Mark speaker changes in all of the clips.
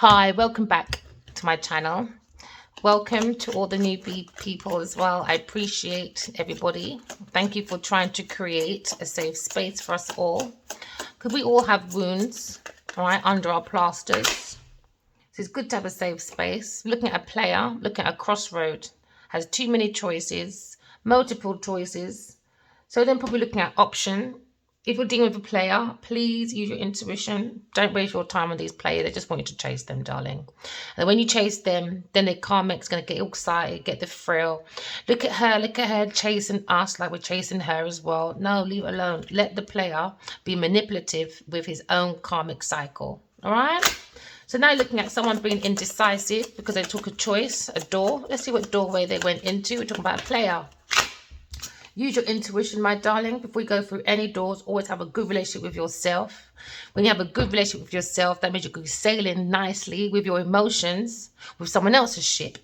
Speaker 1: Hi, welcome back to my channel. Welcome to all the new people as well. I appreciate everybody. Thank you for trying to create a safe space for us all. Because we all have wounds, all right, under our plasters. So it's good to have a safe space. Looking at a player, looking at a crossroad, has too many choices, multiple choices. So then probably looking at option. If you're dealing with a player, please use your intuition. Don't waste your time on these players. They just want you to chase them, darling. And when you chase them, then the karmic's going to get excited, get the thrill. Look at her chasing us like we're chasing her as well. No, leave it alone. Let the player be manipulative with his own karmic cycle. All right? So now looking at someone being indecisive because they took a choice, a door. Let's see what doorway they went into. We're talking about a player. Use your intuition, my darling. Before you go through any doors, always have a good relationship with yourself. When you have a good relationship with yourself, that means you're sailing nicely with your emotions with someone else's ship.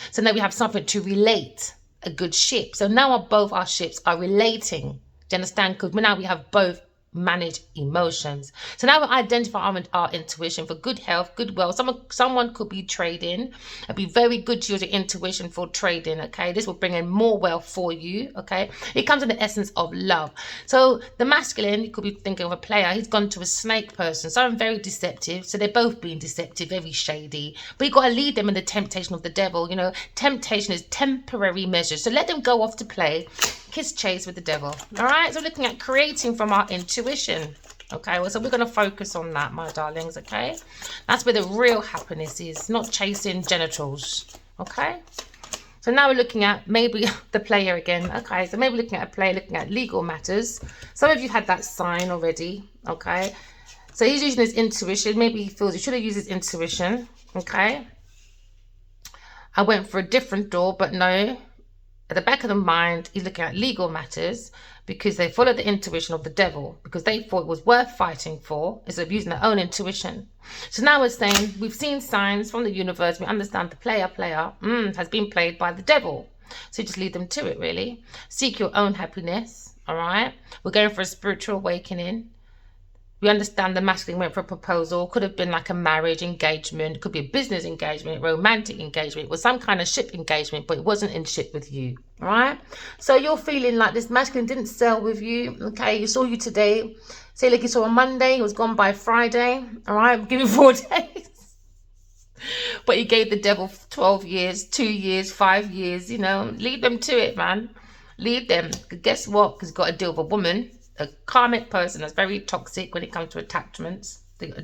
Speaker 1: So now we have something to relate, a good ship. So now both our ships are relating. Do you understand? Because now we have both manage emotions. So now we identify our intuition for good health, good wealth. Someone could be trading. It'd be very good to use your intuition for trading. Okay, this will bring in more wealth for you. Okay, it comes in the essence of love. So the masculine, you could be thinking of a player. He's gone to a snake person. So I'm very deceptive. So they're both being deceptive, very shady. But you got to lead them in the temptation of the devil. You know, temptation is temporary measures. So let them go off to play. Kiss chase with the devil. All right, so looking at creating from our intuition. Okay, well, so we're going to focus on that, my darlings. Okay, that's where the real happiness is, not chasing genitals. Okay, so now we're looking at maybe the player again. Okay, so maybe looking at a player, looking at legal matters. Some of you had that sign already. Okay, so he's using his intuition. Maybe he feels he should have used his intuition. Okay, I went for a different door, but no. At the back of the mind, he's looking at legal matters because they followed the intuition of the devil because they thought it was worth fighting for instead of using their own intuition. So now we're saying we've seen signs from the universe. We understand the player has been played by the devil. So just lead them to it, really. Seek your own happiness, all right? We're going for a spiritual awakening. We understand the masculine went for a proposal. Could have been like a marriage engagement. Could be a business engagement, romantic engagement. It was some kind of ship engagement, but it wasn't in ship with you. All right? So you're feeling like this masculine didn't sell with you. Okay? He saw you today. Say like he saw on Monday. He was gone by Friday. All right? Give him 4 days. But he gave the devil 12 years, 2 years, 5 years. You know, lead them to it, man. Lead them. Guess what? Because he's got to deal with a woman. A karmic person that's very toxic when it comes to attachments,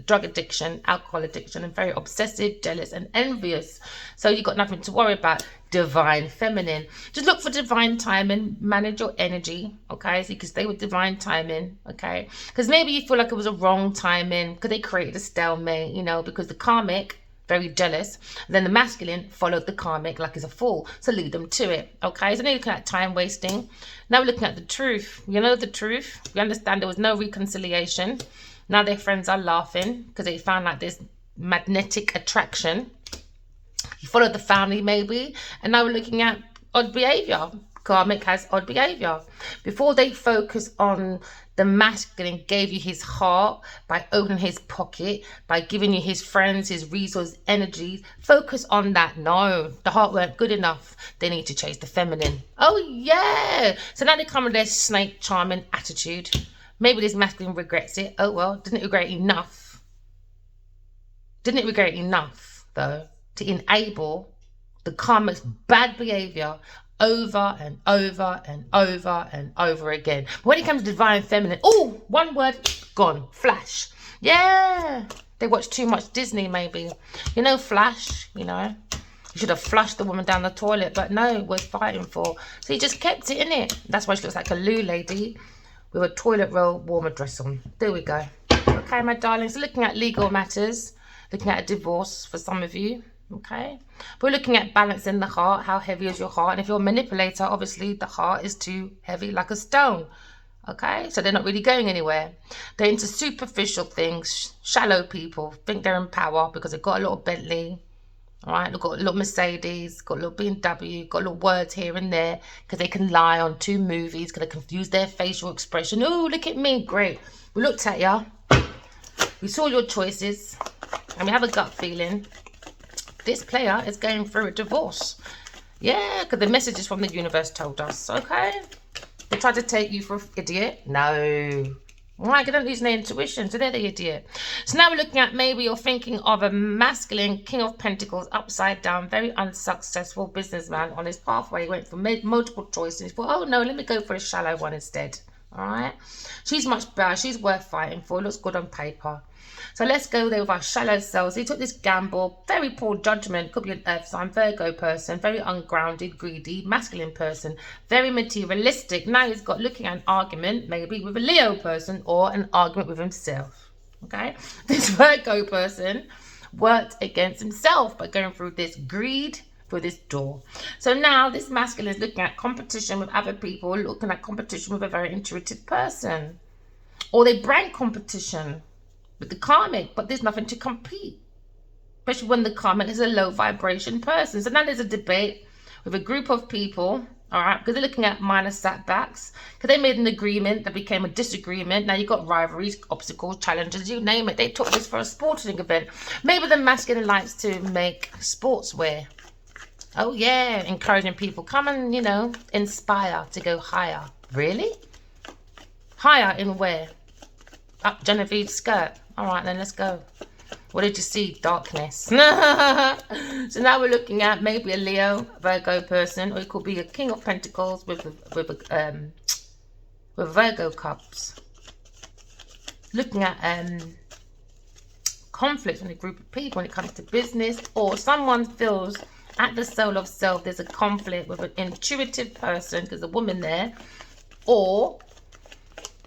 Speaker 1: drug addiction, alcohol addiction, and very obsessive, jealous, and envious. So you've got nothing to worry about. Divine feminine. Just look for divine timing. Manage your energy, okay? So you can stay with divine timing, okay? Because maybe you feel like it was a wrong timing because they created a stalemate, you know, because the karmic, very jealous. Then the masculine followed the karmic like he's a fool. So lead them to it. Okay. So now you're looking at time wasting. Now we're looking at the truth. You know the truth. We understand there was no reconciliation. Now their friends are laughing because they found like this magnetic attraction. You followed the family maybe. And now we're looking at odd behavior. Karmic has odd behavior. Before they focus on the masculine gave you his heart by opening his pocket, by giving you his friends, his resources, energies. Focus on that. No, the heart weren't good enough. They need to chase the feminine. Oh, yeah. So now they come with their snake charming attitude. Maybe this masculine regrets it. Oh, well, didn't it regret enough? Didn't it regret enough, though, to enable the karmic's bad behavior over and over and over and over again? When it comes to divine feminine, oh, one word, gone, flash. Yeah, they watch too much Disney maybe. You know, flash, you know. You should have flushed the woman down the toilet, but no, it was fighting for. So he just kept it in it. That's why she looks like a loo lady with a toilet roll warmer dress on. There we go. Okay, my darlings, so looking at legal matters, looking at a divorce for some of you. Okay, we're looking at balancing the heart. How heavy is your heart? And if you're a manipulator, obviously the heart is too heavy like a stone. Okay, so they're not really going anywhere. They're into superficial things. Shallow people think they're in power because they've got a little Bentley. All right, they've got a little Mercedes, got a little BMW, got little words here and there because they can lie on 2 movies, going to confuse their facial expression. Oh, look at me, great. We looked at ya. We saw your choices. And we have a gut feeling this player is going through a divorce. Yeah, because the messages from the universe told us. Okay. They tried to take you for an idiot. No. Why? They don't use their intuition, so they're the idiot. So now we're looking at maybe you're thinking of a masculine King of Pentacles, upside down, very unsuccessful businessman on his pathway. He went for multiple choices. He thought, oh no, let me go for a shallow one instead. All right. She's much better. She's worth fighting for. Looks good on paper. So let's go there with our shallow selves. He took this gamble, very poor judgment. Could be an earth sign, Virgo person, very ungrounded, greedy, masculine person, very materialistic. Now he's got looking at an argument, maybe with a Leo person or an argument with himself. Okay, this Virgo person worked against himself by going through this greed for this door. So now this masculine is looking at competition with other people, looking at competition with a very intuitive person, or they brand competition with the karmic, but there's nothing to compete, especially when the karmic is a low vibration person. So now there's a debate with a group of people, all right, because they're looking at minor setbacks, because they made an agreement that became a disagreement. Now you've got rivalries, obstacles, challenges, you name it. They took this for a sporting event. Maybe the masculine likes to make sportswear. Oh yeah, encouraging people, come and, you know, inspire to go higher. Really? Higher in where? Up Genevieve's skirt. All right, then let's go. What did you see? Darkness. So now we're looking at maybe a Leo, Virgo person, or it could be a King of Pentacles with Virgo cups. Looking at conflict in a group of people when it comes to business, or someone feels at the soul of self there's a conflict with an intuitive person, because a woman there, or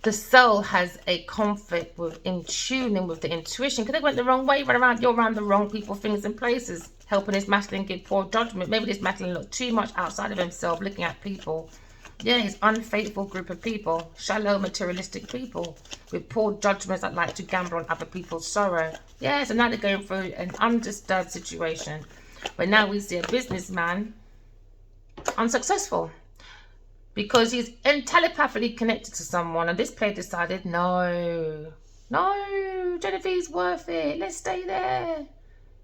Speaker 1: the soul has a conflict with in tuning with the intuition, because they went the wrong way, you're around the wrong people, things and places, helping this masculine give poor judgment. Maybe this masculine looked too much outside of himself, looking at people. Yeah, his unfaithful group of people, shallow materialistic people with poor judgments that like to gamble on other people's sorrow. Yeah, so now they're going through an undisturbed situation. But now we see a businessman unsuccessful, because he's telepathically connected to someone, and this player decided, no, Genevieve's worth it. Let's stay there.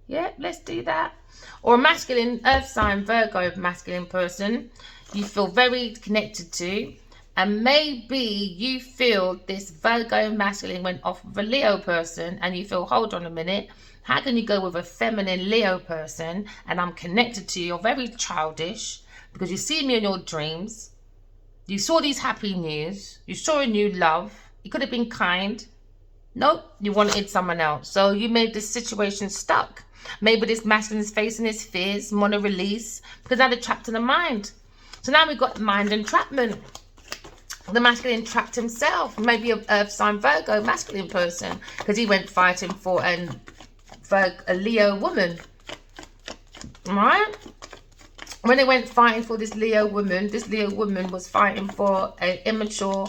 Speaker 1: Yeah, let's do that. Or a masculine earth sign, Virgo masculine person you feel very connected to, and maybe you feel this Virgo masculine went off with a Leo person, and you feel, hold on a minute, how can you go with a feminine Leo person and I'm connected to you? You're very childish, because you see me in your dreams. You saw these happy news. You saw a new love. You could have been kind. Nope, you wanted someone else. So you made this situation stuck. Maybe this masculine is facing his fears, want to release, because now they're trapped in the mind. So now we've got mind entrapment. The masculine trapped himself. Maybe a earth sign Virgo masculine person, because he went fighting for a Leo woman. Alright? When they went fighting for this Leo woman was fighting for an immature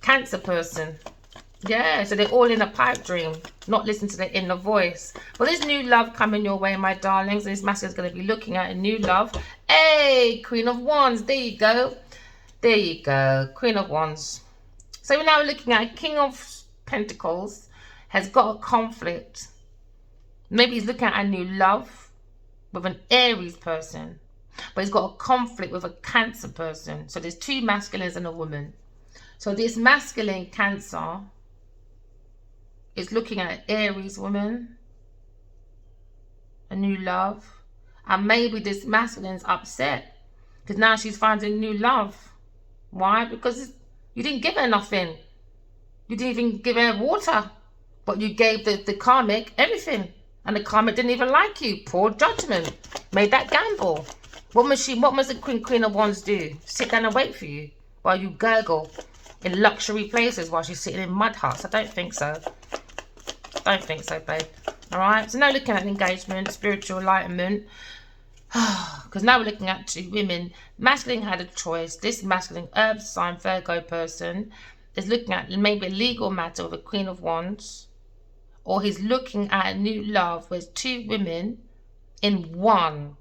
Speaker 1: Cancer person. Yeah, so they're all in a pipe dream, not listening to their inner voice. Well, there's new love coming your way, my darlings. And this masculine is going to be looking at a new love. Hey, Queen of Wands. There you go. There you go. Queen of Wands. So we're now looking at King of Pentacles has got a conflict. Maybe he's looking at a new love with an Aries person, but he's got a conflict with a Cancer person. So there's two masculines and a woman. So this masculine Cancer is looking at an Aries woman, a new love, and maybe this masculine's upset because now she's finding new love. Why? Because you didn't give her nothing. You didn't even give her water, but you gave the karmic everything, and the karmic didn't even like you. Poor judgment. Made that gamble. What must the Queen of Wands do? Sit down and wait for you while you gurgle in luxury places while she's sitting in mud huts? I don't think so. Don't think so, babe. All right. So now looking at engagement, spiritual enlightenment. Because now we're looking at two women. Masculine had a choice. This masculine earth sign Virgo person is looking at maybe a legal matter with a Queen of Wands, or he's looking at a new love with two women in one.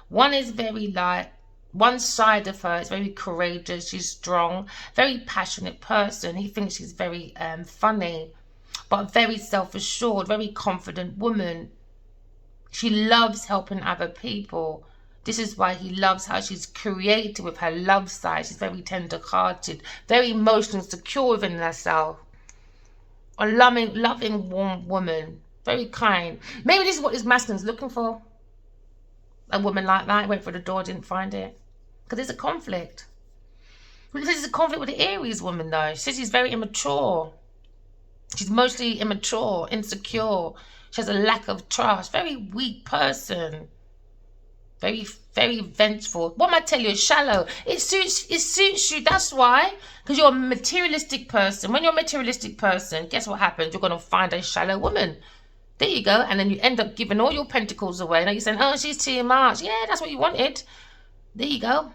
Speaker 1: One is very light. One side of her is very courageous. She's strong, very passionate person. He thinks she's very funny. but a very self-assured, very confident woman. She loves helping other people. This is why he loves how she's creative with her love side. She's very tender-hearted, very emotionally secure within herself. A loving, warm woman. Very kind. Maybe this is what this masculine's looking for. A woman like that. Went for the door, didn't find it. Because there's a conflict. This is a conflict with the Aries woman, though. She says she's very immature. She's mostly immature, insecure. She has a lack of trust. Very weak person. Very, very vengeful. What am I telling you? Shallow. It suits you. That's why. Because you're a materialistic person. When you're a materialistic person, guess what happens? You're going to find a shallow woman. There you go. And then you end up giving all your pentacles away. Now you're saying, oh, she's too much. Yeah, that's what you wanted. There you go.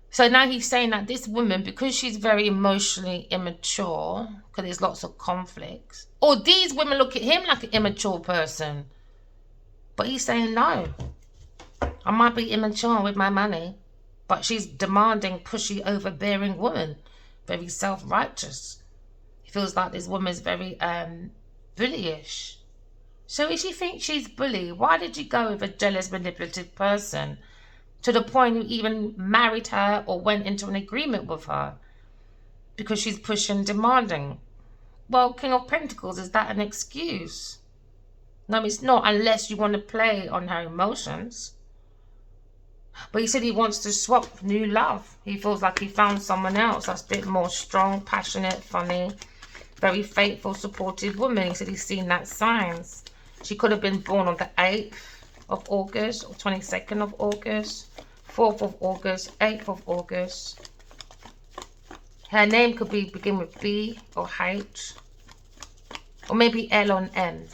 Speaker 1: So now he's saying that this woman, because she's very emotionally immature, because there's lots of conflicts, or these women look at him like an immature person. But he's saying, no, I might be immature with my money, but she's demanding, pushy, overbearing woman, very self-righteous. He feels like this woman's very bullyish. So if you think she's bully, why did you go with a jealous, manipulative person? To the point you even married her or went into an agreement with her because she's pushing, demanding. Well, King of Pentacles, is that an excuse? No, it's not, unless you want to play on her emotions. But he said he wants to swap new love. He feels like he found someone else that's a bit more strong, passionate, funny, very faithful, supportive woman. He said he's seen that signs. She could have been born on the 8th of August or 22nd of August, 4th of August, 8th of August. Her name could begin with B or H, or maybe L or M.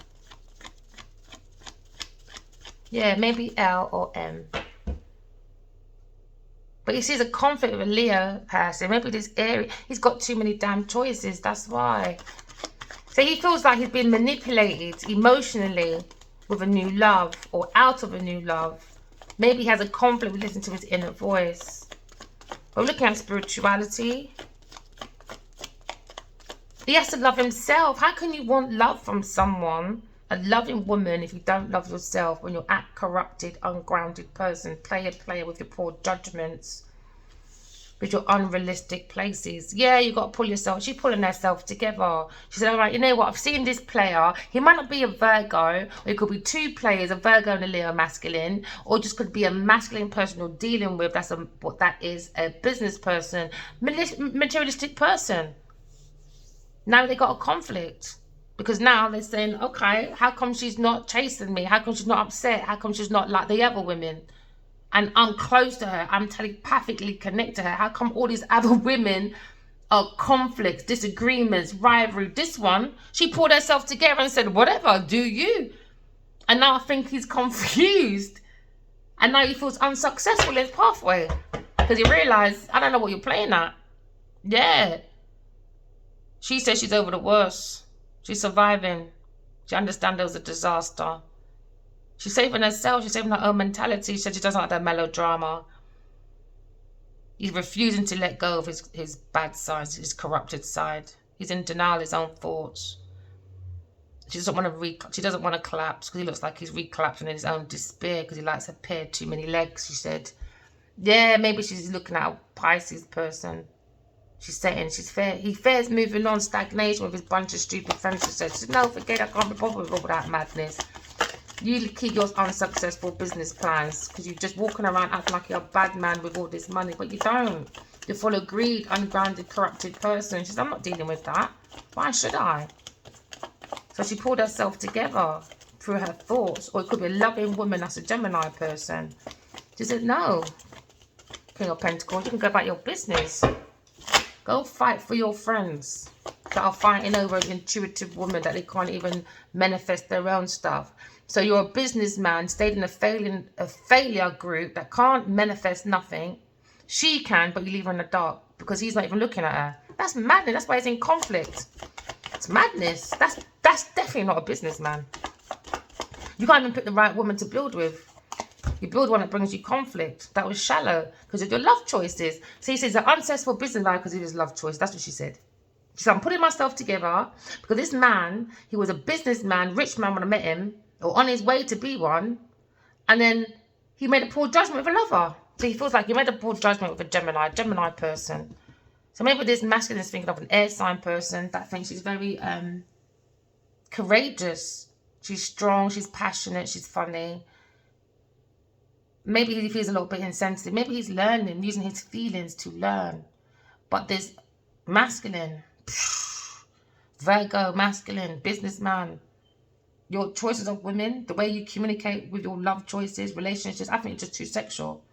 Speaker 1: Yeah, maybe L or M. But he sees a conflict with a Leo person. Maybe this area, he's got too many damn choices. That's why. So he feels like he's been manipulated emotionally with a new love or out of a new love. Maybe he has a conflict with listening to his inner voice. But looking at spirituality, he has to love himself. How can you want love from someone, a loving woman, if you don't love yourself, when you're a corrupted, ungrounded person, player with your poor judgments, with your unrealistic places? Yeah, you got to pull yourself. She's pulling herself together. She said, all right, you know what? I've seen this player. He might not be a Virgo, or it could be two players, a Virgo and a Leo masculine, or just could be a masculine person you're dealing with. That is a business person, materialistic person. Now they got a conflict. Because now they're saying, okay, how come she's not chasing me? How come she's not upset? How come she's not like the other women? And I'm close to her. I'm telepathically connected to her. How come all these other women are conflicts, disagreements, rivalry? This one, she pulled herself together and said, whatever, do you? And now I think he's confused. And now he feels unsuccessful in his pathway. Because he realised, I don't know what you're playing at. Yeah. She says she's over the worst. She's surviving. She understands there was a disaster. She's saving herself. She's saving her own mentality. She said she doesn't like that melodrama. He's refusing to let go of his bad side, his corrupted side. He's in denial of his own thoughts. She doesn't want to collapse because he looks like he's recollapsing in his own despair because he likes her pair too many legs, she said. Yeah, maybe she's looking at a Pisces person. She's saying he fears moving on, stagnation with his bunch of stupid friends. She said, no, forget, I can't be bothered with all that madness. You keep your unsuccessful business plans because you're just walking around acting like you're a bad man with all this money, but you don't. You're full of greed, ungrounded, corrupted person. She said, I'm not dealing with that. Why should I? So she pulled herself together through her thoughts, or it could be a loving woman that's a Gemini person. She said, no, King of Pentacles, you can go about your business. Go fight for your friends that are fighting over an intuitive woman that they can't even manifest their own stuff. So you're a businessman, stayed in a failure group that can't manifest nothing. She can, but you leave her in the dark because he's not even looking at her. That's madness. That's why he's in conflict. It's madness. That's definitely not a businessman. You can't even pick the right woman to build with. You build one that brings you conflict. That was shallow because of your love choices. So he says an unsuccessful business life because of his love choice. That's what she said. She said, I'm putting myself together because this man, he was a businessman, rich man when I met him, or on his way to be one. And then he made a poor judgment with a lover. So he feels like he made a poor judgment with a Gemini person. So maybe this masculine is thinking of an air sign person that thinks she's very courageous. She's strong, she's passionate, she's funny. Maybe he feels a little bit insensitive. Maybe he's learning, using his feelings to learn. But this masculine, Virgo, masculine, businessman, your choices of women, the way you communicate with your love choices, relationships, I think it's just too sexual.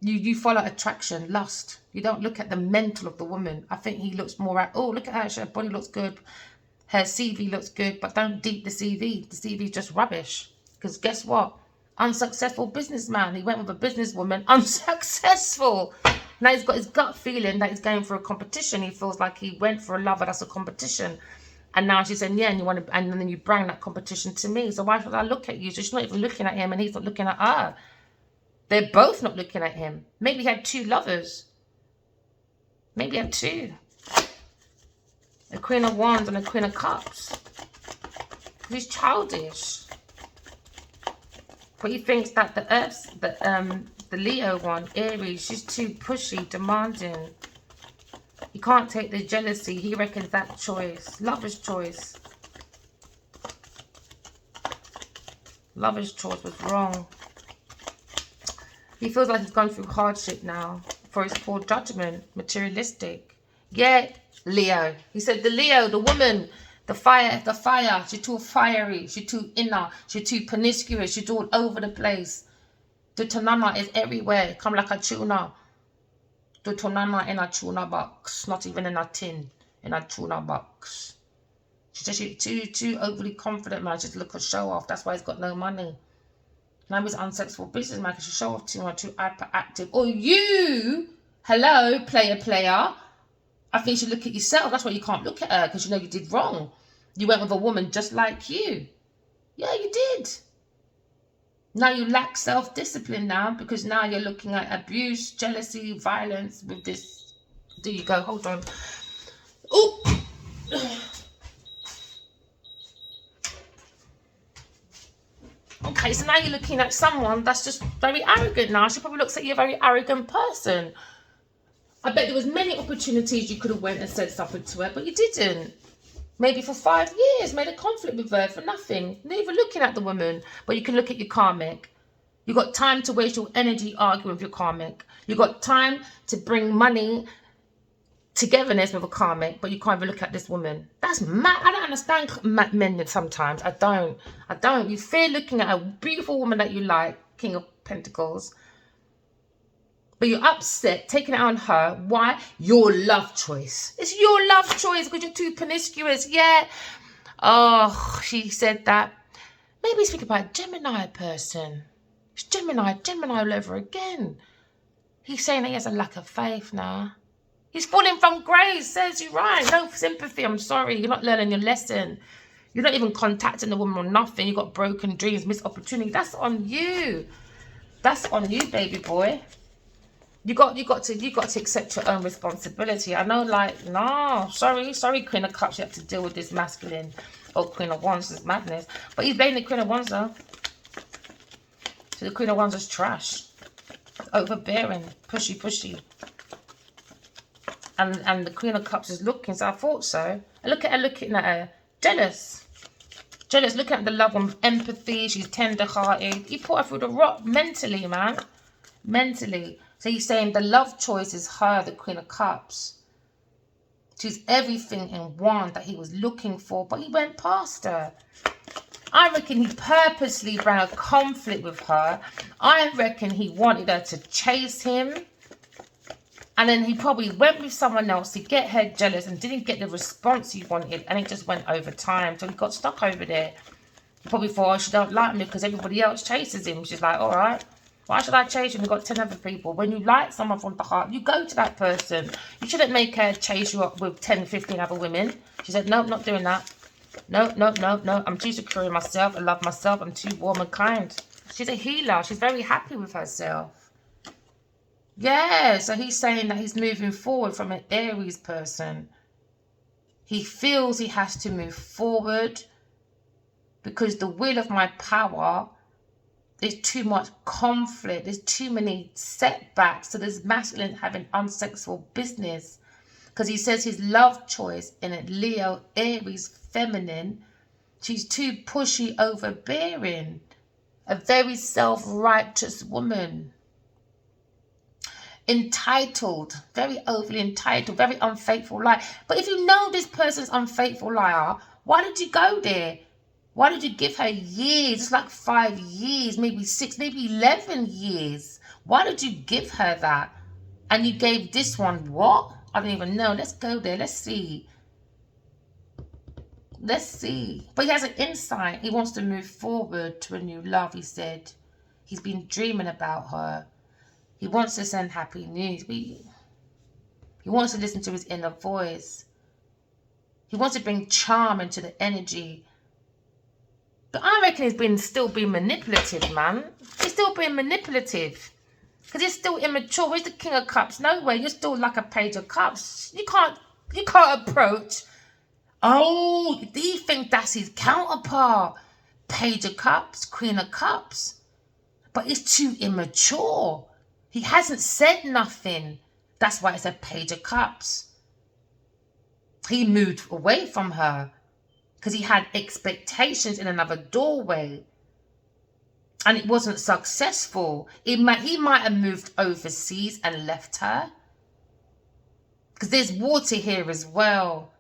Speaker 1: You follow attraction, lust. You don't look at the mental of the woman. I think he looks more at, oh, look at her, her body looks good, her CV looks good, but don't deep the CV. The CV is just rubbish. Because guess what? Unsuccessful businessman. He went with a businesswoman, unsuccessful. Now he's got his gut feeling that he's going for a competition. He feels like he went for a lover that's a competition. And now she's saying, yeah, and then you bring that competition to me. So why should I look at you? So she's not even looking at him and he's not looking at her. They're both not looking at him. Maybe he had 2 lovers. Maybe he had 2. A Queen of Wands and a Queen of Cups. He's childish. But he thinks that the Earth's, the Leo one, Aries, she's too pushy, demanding. He can't take the jealousy. He reckons that choice, lover's choice. Lover's choice was wrong. He feels like he's gone through hardship now for his poor judgment, materialistic. Yeah, Leo. He said the Leo, the woman, the fire, she's too fiery, she's too inner, she's too promiscuous, she's all over the place. The Tanana is everywhere, come like a tuna. The Tanana in a tuna box, not even in a tin, in a tuna box. She said she's too overly confident, man. Just look at show off. That's why he's got no money. Now he's unsuccessful businessman because she show off too much, too hyperactive. Or you, hello, player. I think you should look at yourself. That's why you can't look at her, because you know you did wrong. You went with a woman just like you. Yeah, you did. Now you lack self-discipline now, because now you're looking at abuse, jealousy, violence with this. There you go. Hold on. Oh. Okay, so now you're looking at someone that's just very arrogant now. She probably looks at you a very arrogant person. I bet there was many opportunities you could have went and said something to her, but you didn't. Maybe for 5 years, made a conflict with her for nothing. Not even looking at the woman, but you can look at your karmic. You got time to waste your energy arguing with your karmic. You got time to bring money, togetherness with a karmic, but you can't even look at this woman. That's mad. I don't understand men sometimes. I don't. You fear looking at a beautiful woman that you like, King of Pentacles, but you're upset, taking it out on her. Why? Your love choice. It's your love choice because you're too promiscuous. Yeah. Oh, she said that. Maybe speak about a Gemini person. It's Gemini all over again. He's saying that he has a lack of faith now. He's falling from grace, says you right. No sympathy, I'm sorry. You're not learning your lesson. You're not even contacting the woman or nothing. You've got broken dreams, missed opportunity. That's on you. That's on you, baby boy. You got to accept your own responsibility. I know, like, no, sorry, Queen of Cups, you have to deal with this masculine or Queen of Wands, this madness. But he's blaming the Queen of Wands though. So the Queen of Wands is trash. Overbearing, pushy. And the Queen of Cups is looking, so I thought so. I look at her looking at her. Jealous, looking at the love one with empathy. She's tender-hearted. He put her through the rock mentally, man. Mentally. So he's saying the love choice is her, the Queen of Cups. She's everything in one that he was looking for, but he went past her. I reckon he purposely brought a conflict with her. I reckon he wanted her to chase him. And then he probably went with someone else to get her jealous and didn't get the response he wanted. And it just went over time. So he got stuck over there. He probably thought, oh, she don't like me because everybody else chases him. She's like, all right, why should I chase you? You've got 10 other people. When you like someone from the heart, you go to that person. You shouldn't make her chase you up with 10, 15 other women. She said, no, not doing that. No. I'm too secure in myself. I love myself. I'm too warm and kind. She's a healer. She's very happy with herself. Yeah, so he's saying that he's moving forward from an Aries person. He feels he has to move forward because the will of my power, there's too much conflict, there's too many setbacks. So there's masculine having unsuccessful business. Because he says his love choice in a Leo, Aries, feminine, she's too pushy, overbearing. A very self-righteous woman. Entitled, very overly entitled, very unfaithful liar. But if you know this person's unfaithful liar, why did you go there? Why did you give her years? It's like 5 years, maybe 6, maybe 11 years. Why did you give her that? And you gave this one what? I don't even know. Let's go there. Let's see. Let's see. But he has an insight. He wants to move forward to a new love, he said. He's been dreaming about her. He wants to send happy news. He wants to listen to his inner voice. He wants to bring charm into the energy. But I reckon he's still being manipulative, man. He's still being manipulative. Because he's still immature. Where's the King of Cups? No way. You're still like a Page of Cups. You can't approach. Oh, do you think that's his counterpart? Page of Cups, Queen of Cups. But he's too immature. He hasn't said nothing. That's why it's a Page of Cups. He moved away from her because he had expectations in another doorway. And it wasn't successful. He might have moved overseas and left her. Because there's water here as well.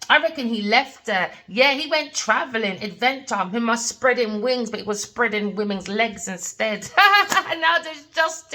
Speaker 1: I reckon he left her. Yeah, he went travelling, adventure. Him was spreading wings, but it was spreading women's legs instead. Now there's justice.